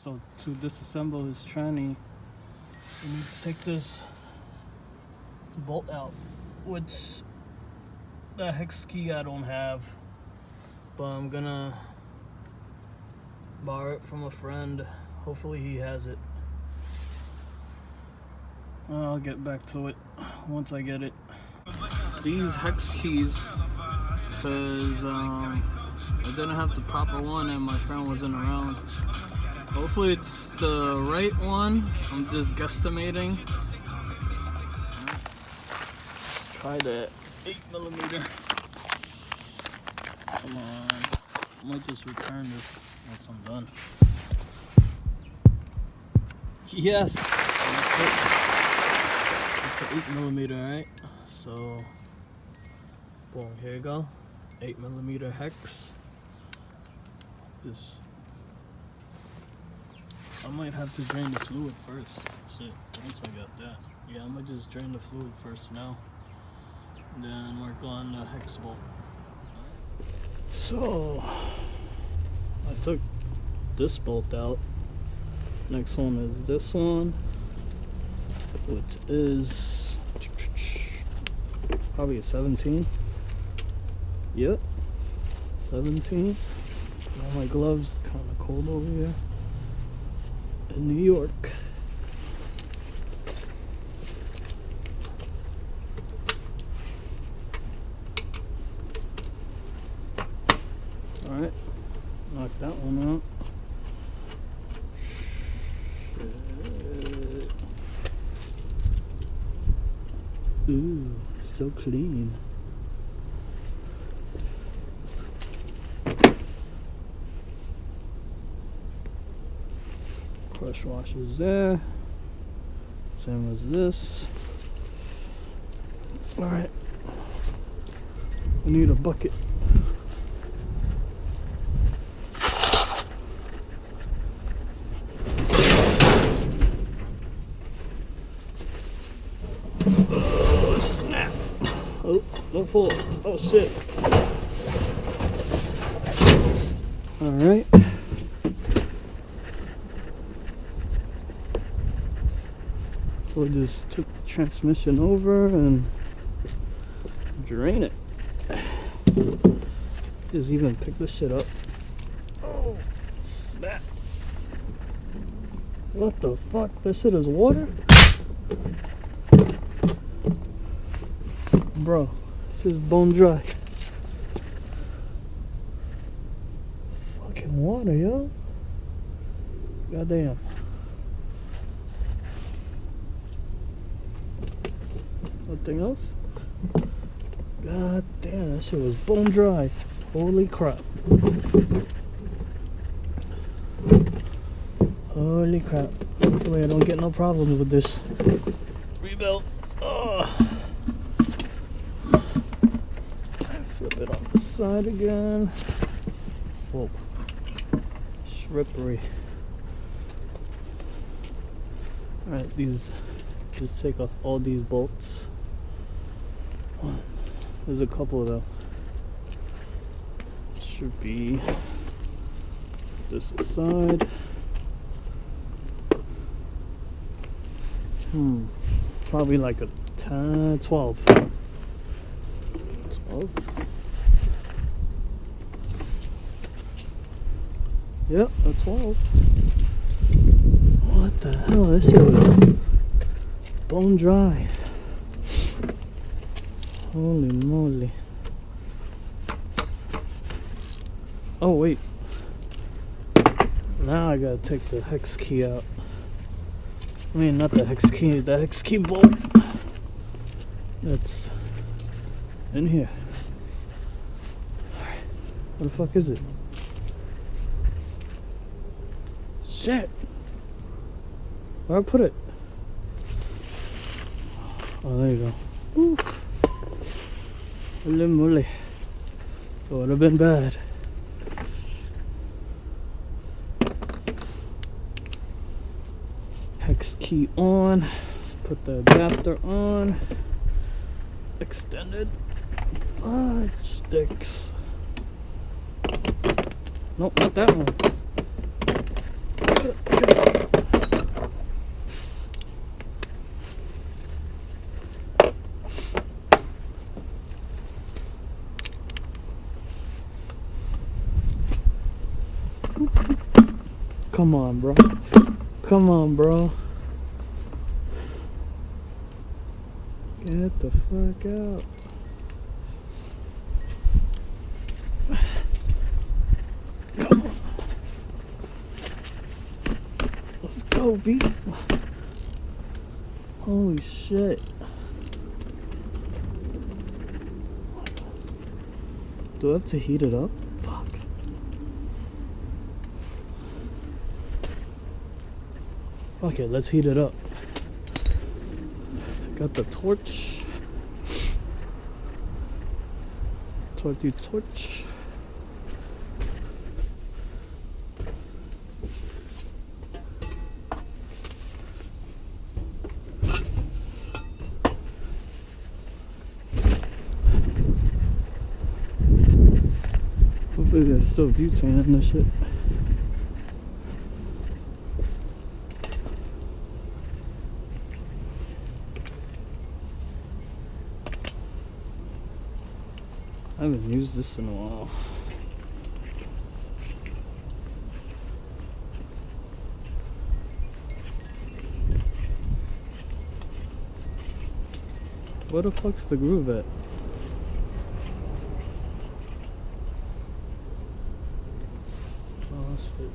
So to disassemble his tranny, we need to take this bolt out, which the hex key I don't have, but I'm gonna borrow it from a friend. Hopefully he has it. I'll get back to it once I get it. These hex keys, because I didn't have the proper one and my friend wasn't around. Hopefully it's the right one. I'm just guesstimating. Let's try the 8mm. Come on. I might just return this once I'm done. Yes! It's an 8mm, right? So, boom, here you go. 8mm hex. Just, I might have to drain the fluid first. Shit, once I got that. Yeah, I might just drain the fluid first now. And then work on the hex bolt. So, I took this bolt out. Next one is this one, which is probably a 17. Yep, 17. Now my gloves, kind of cold over here in New York. Alright, knock that one out. Shit. Ooh, so clean. Crush washers there. Same as this. Alright. We need a bucket. Oh, snap. Oh, don't fall. Oh, shit. Alright. We just took the transmission over and drain it. Just even pick this shit up. Oh, snap. What the fuck? This shit is water? Bro, this is bone dry. Fucking water, yo. Goddamn. Nothing else? God damn, that shit was bone dry. Holy crap. Holy crap. Hopefully I don't get no problems with this rebuild. Oh. Flip it on the side again. Whoa. Shrippery. Alright, these, just take off all these bolts. There's a couple though. Should be this aside. Probably like a 10, 12. 12. Yep, a 12. What the hell? This shit was bone dry. Holy moly. Oh wait. Now I gotta take the hex key out. I mean, not the hex key, the hex key bolt. That's in here. Where the fuck is it? Shit. Where I put it? Oh, there you go. Oof. Holy moly. It would have been bad. Hex key on. Put the adapter on. Extended fudge sticks. Nope, not that one. Come on, bro. Come on, bro. Get the fuck out. Come on. Let's go, B. Holy shit. Do I have to heat it up? Fuck. Okay, let's heat it up. Got the torch. Torchy torch. Hopefully there's still butane in this shit. I haven't used this in a while. Where the fuck's the groove at? Oh, shit.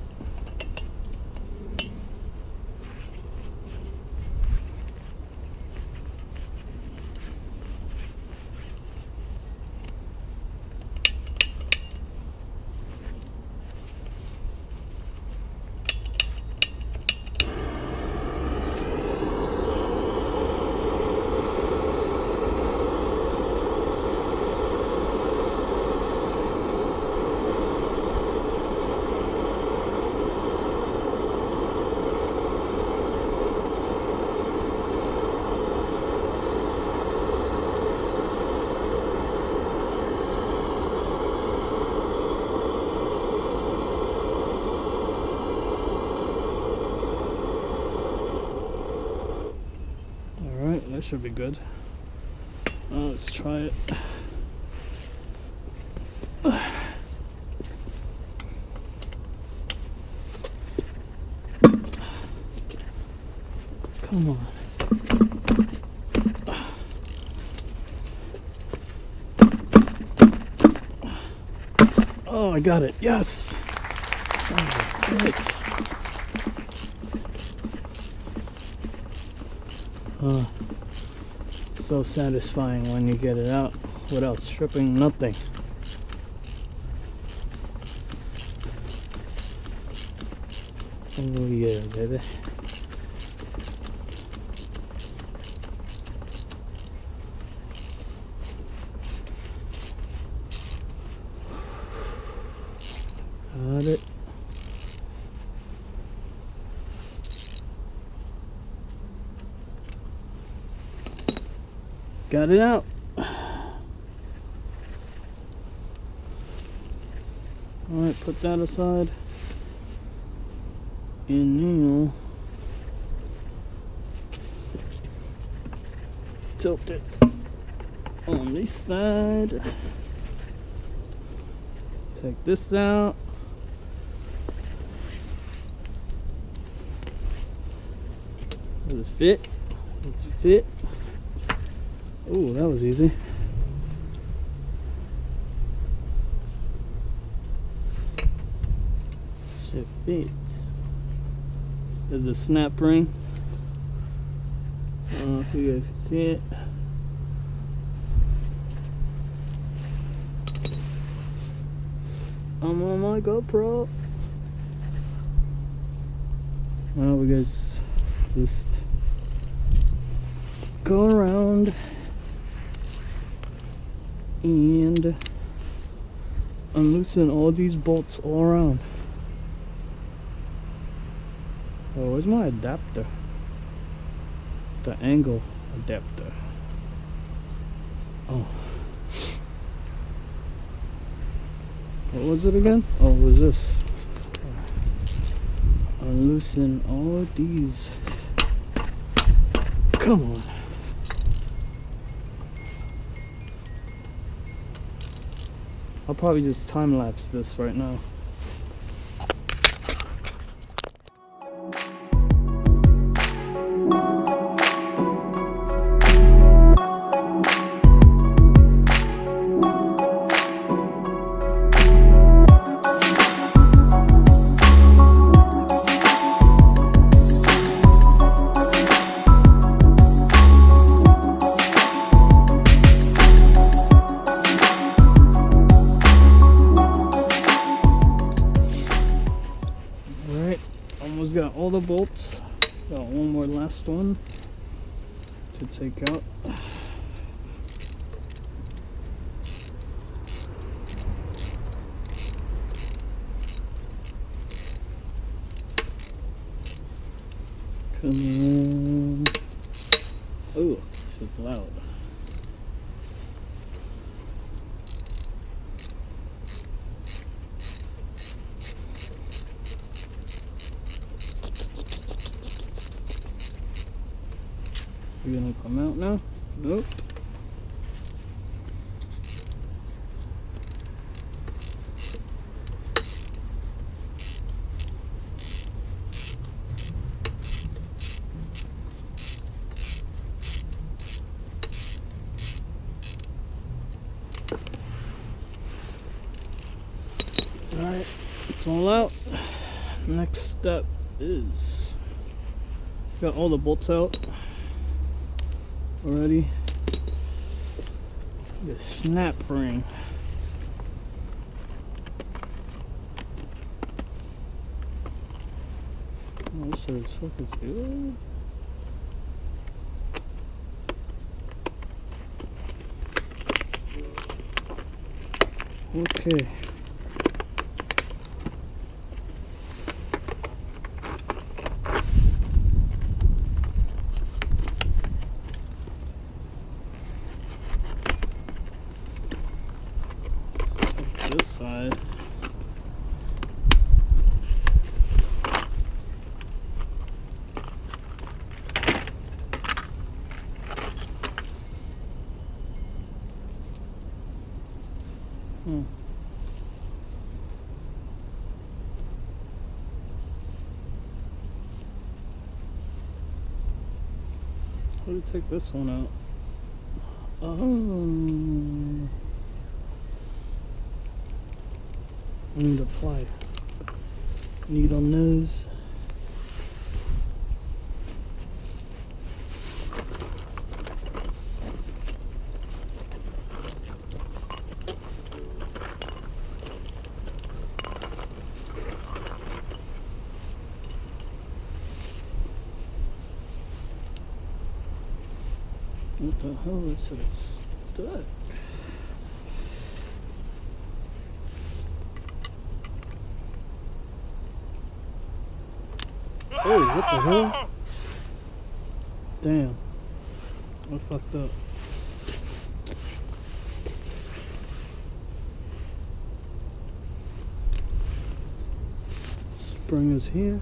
That should be good. Let's try it. Come on. Oh, I got it. Yes. Oh, great. So satisfying when you get it out without stripping nothing. Oh yeah, baby. Got it. Got it out. Alright, put that aside. And now tilt it on this side. Take this out. Does it fit? Does it fit? Oh, that was easy. Shit fits. There's a snap ring. I don't know if you guys can see it. I'm on my GoPro. Now we guys just go around and unloosen all these bolts all around. Oh, where's my adapter? The angle adapter. Oh. What was it again? Oh, it was this. unloosen all these. Come on. I'll probably just time lapse this right now. Almost got all the bolts. Got one more last one to take out. Come on. Oh, this is loud. You gonna come out now? Nope. Alright, it's all out. Next step is got all the bolts out already. The snap ring. Oh, this is fucking good. Okay. This side. How do you take this one out? Oh. I need to apply needle nose. What the hell? This should have stuck. Oh, what the hell? Damn. I fucked up. Spring is here.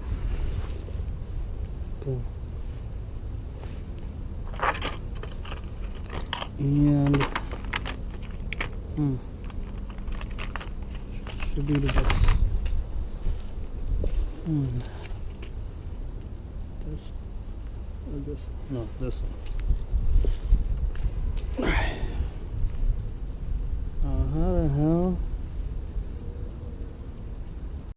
Boom. And should be the best one. This or this? No, this one. Alright.